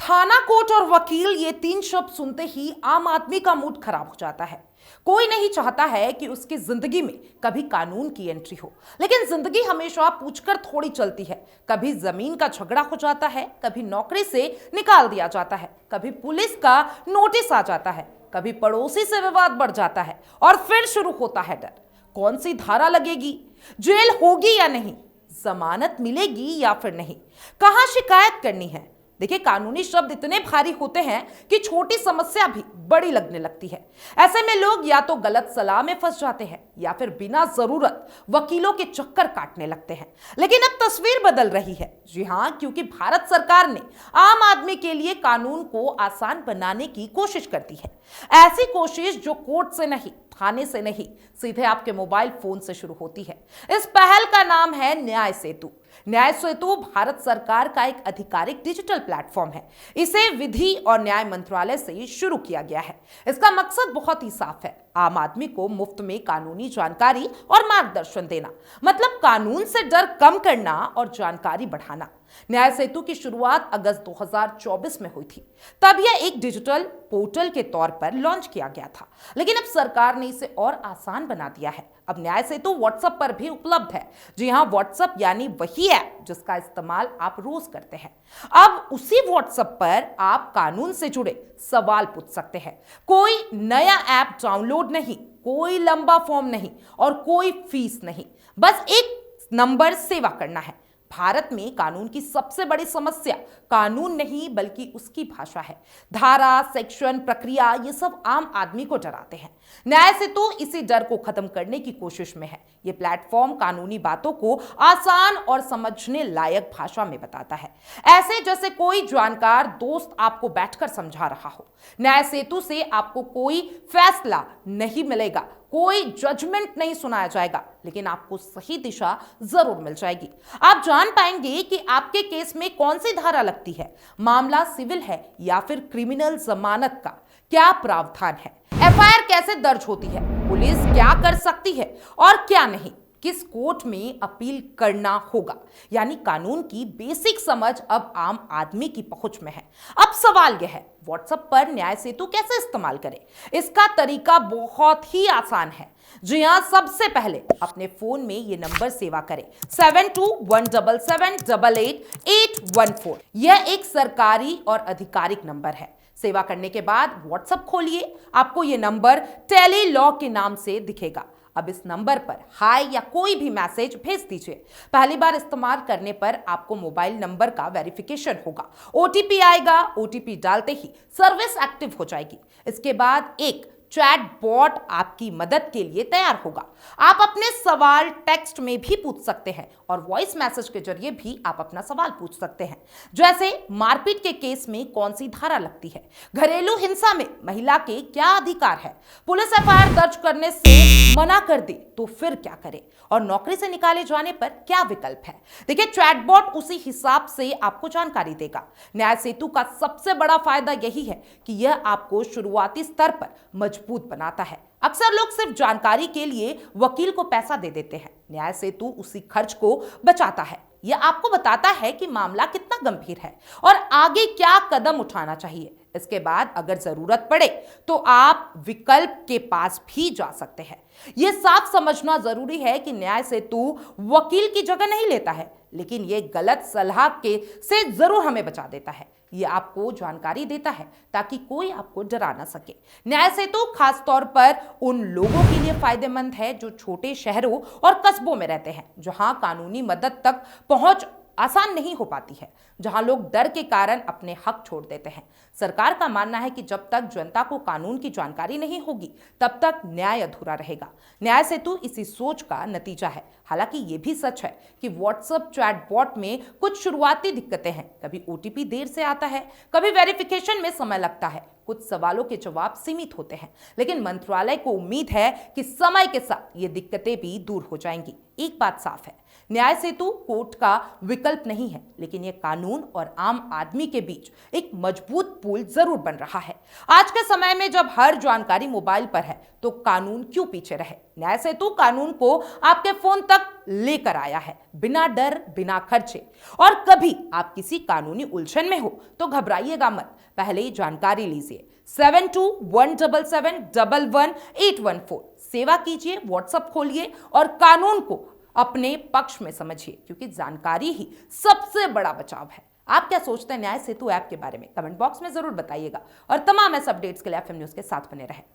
थाना, कोर्ट और वकील, ये तीन शब्द सुनते ही आम आदमी का मूड खराब हो जाता है। कोई नहीं चाहता है कि उसकी जिंदगी में कभी कानून की एंट्री हो, लेकिन जिंदगी हमेशा पूछकर थोड़ी चलती है। कभी जमीन का झगड़ा हो जाता है, कभी नौकरी से निकाल दिया जाता है, कभी पुलिस का नोटिस आ जाता है, कभी पड़ोसी से विवाद बढ़ जाता है और फिर शुरू होता है डर। कौन सी धारा लगेगी, जेल होगी या नहीं, जमानत मिलेगी या फिर नहीं, कहां शिकायत करनी है। देखिए, कानूनी शब्द इतने भारी होते हैं कि छोटी समस्या भी बड़ी लगने लगती है। ऐसे में लोग या तो गलत सलाह में फंस जाते हैं या फिर बिना जरूरत वकीलों के चक्कर काटने लगते हैं। लेकिन अब तस्वीर बदल रही है। जी हां, क्योंकि भारत सरकार ने आम आदमी के लिए कानून को आसान बनाने की कोशिश करती है। ऐसी कोशिश जो कोर्ट से नहीं, थाने से नहीं, सीधे आपके मोबाइल फोन से शुरू होती है। इस पहल का नाम है न्याय सेतु। न्याय सेतु भारत सरकार का एक आधिकारिक डिजिटल प्लेटफॉर्म है। इसे विधि और न्याय मंत्रालय से शुरू किया गया है। इसका मकसद बहुत ही साफ है, आम आदमी को मुफ्त में कानूनी जानकारी और मार्गदर्शन देना। मतलब कानून से डर कम करना और जानकारी बढ़ाना। न्याय सेतु की शुरुआत अगस्त 2024 में हुई थी। तब यह एक डिजिटल पोर्टल के तौर पर लॉन्च किया गया था, लेकिन अब सरकार ने इसे और आसान बना दिया है। अब न्याय सेतु व्हाट्सएप पर भी उपलब्ध है। जी हां, व्हाट्सएप यानी वही ऐप जिसका इस्तेमाल आप रोज करते हैं। अब उसी व्हाट्सएप पर आप कानून से जुड़े सवाल पूछ सकते हैं। कोई नया ऐप डाउनलोड नहीं, कोई लंबा फॉर्म नहीं और कोई फीस नहीं। बस एक नंबर सेवा करना है। भारत में कानून की सबसे बड़ी समस्या कानून नहीं बल्कि उसकी भाषा है। धारा, सेक्शन, प्रक्रिया, ये सब आम आदमी को डराते हैं। न्याय सेतु इसी डर को खत्म करने की कोशिश में है। ये प्लेटफॉर्म कानूनी बातों को आसान और समझने लायक भाषा में बताता है, ऐसे जैसे कोई जानकार दोस्त आपको बैठकर समझा रहा हो। न्याय सेतु से आपको कोई फैसला नहीं मिलेगा, कोई जजमेंट नहीं सुनाया जाएगा, लेकिन आपको सही दिशा जरूर मिल जाएगी। आप जान पाएंगे कि आपके केस में कौन सी धारा लगती है, मामला सिविल है या फिर क्रिमिनल, जमानत का क्या प्रावधान है, एफआईआर कैसे दर्ज होती है, पुलिस क्या कर सकती है और क्या नहीं, किस कोर्ट में अपील करना होगा। यानी कानून की बेसिक समझ अब आम आदमी की पहुंच में है। अब सवाल यह है, व्हाट्सएप पर न्याय सेतु कैसे इस्तेमाल करें। इसका तरीका बहुत ही आसान है। जी हां, सबसे पहले अपने फोन में ये नंबर सेवा करें, 7217788814। यह एक सरकारी और आधिकारिक नंबर है। सेवा करने के बाद व्हाट्सएप खोलिए, आपको यह नंबर टेली लॉ के नाम से दिखेगा। अब इस नंबर पर हाय या कोई भी मैसेज भेज दीजिए। पहली बार इस्तेमाल करने पर आपको मोबाइल नंबर का वेरिफिकेशन होगा, ओटीपी आएगा। ओटीपी डालते ही सर्विस एक्टिव हो जाएगी। इसके बाद एक चैट बॉट आपकी मदद के लिए तैयार होगा। आप अपने सवाल टेक्स्ट में भी पूछ सकते हैं और वॉइस मैसेज के जरिए भी आप अपना सवाल पूछ सकते हैं। जैसे मारपीट के केस में कौन सी धारा लगती है, घरेलू हिंसा में महिला के क्या अधिकार है, पुलिस एफआईआर दर्ज करने से मना कर दे तो फिर क्या करें, और नौकरी से निकाले जाने पर क्या विकल्प है। देखिए, चैटबॉट उसी हिसाब से आपको जानकारी देगा। न्याय सेतु का सबसे बड़ा फायदा यही है कि यह आपको शुरुआती स्तर पर मजबूत बनाता है। अक्सर लोग सिर्फ जानकारी के लिए वकील को पैसा दे देते हैं। न्याय सेतु उसी खर्च को बचाता है। यह आपको बताता है कि मामला कितना गंभीर है और आगे क्या कदम उठाना चाहिए। इसके बाद अगर जरूरत पड़े तो आप विकल्प के पास भी जा सकते हैं। यह साफ समझना जरूरी है कि न्याय सेतु वकील की जगह नहीं लेता है, लेकिन यह गलत सलाह के से जरूर हमें बचा देता है। यह आपको जानकारी देता है ताकि कोई आपको डरा ना सके। न्याय सेतु खास तौर पर उन लोगों के लिए फायदेमंद है जो छोटे शहरों और कस्बों में रहते हैं, जहां कानूनी मदद तक पहुंच आसान नहीं हो पाती है, जहां लोग डर के कारण अपने हक छोड़ देते हैं। सरकार का मानना है कि जब तक जनता को कानून की जानकारी नहीं होगी, तब तक न्याय अधूरा रहेगा। न्याय सेतु इसी सोच का नतीजा है। हालांकि ये भी सच है कि व्हाट्सएप चैटबॉट में कुछ शुरुआती दिक्कतें हैं। कभी ओटीपी देर से आता है, कभी वेरिफिकेशन में समय लगता है, कुछ सवालों के जवाब सीमित होते हैं, लेकिन मंत्रालय को उम्मीद है कि समय के साथ ये दिक्कतें भी दूर हो जाएंगी। एक बात साफ है, न्याय सेतु कोर्ट का विकल्प नहीं है, लेकिन यह कानून और आम आदमी के बीच एक मजबूत पुल जरूर बन रहा है। आज के समय में जब हर जानकारी मोबाइल पर है, तो कानून क्यों पीछे रहे। न्याय सेतु कानून को आपके फोन तक लेकर आया है, बिना डर बिना खर्चे। और कभी आप किसी कानूनी उलझन में हो तो घबराइएगा मत, पहले ही जानकारी लीजिए। 7217711814 सेवा कीजिए, व्हाट्सएप खोलिए और कानून को अपने पक्ष में समझिए, क्योंकि जानकारी ही सबसे बड़ा बचाव है। आप क्या सोचते हैं न्याय सेतु ऐप के बारे में? कमेंट बॉक्स में जरूर बताइएगा और तमाम ऐसे अपडेट्स के लिए एफएम न्यूज के साथ बने रहें।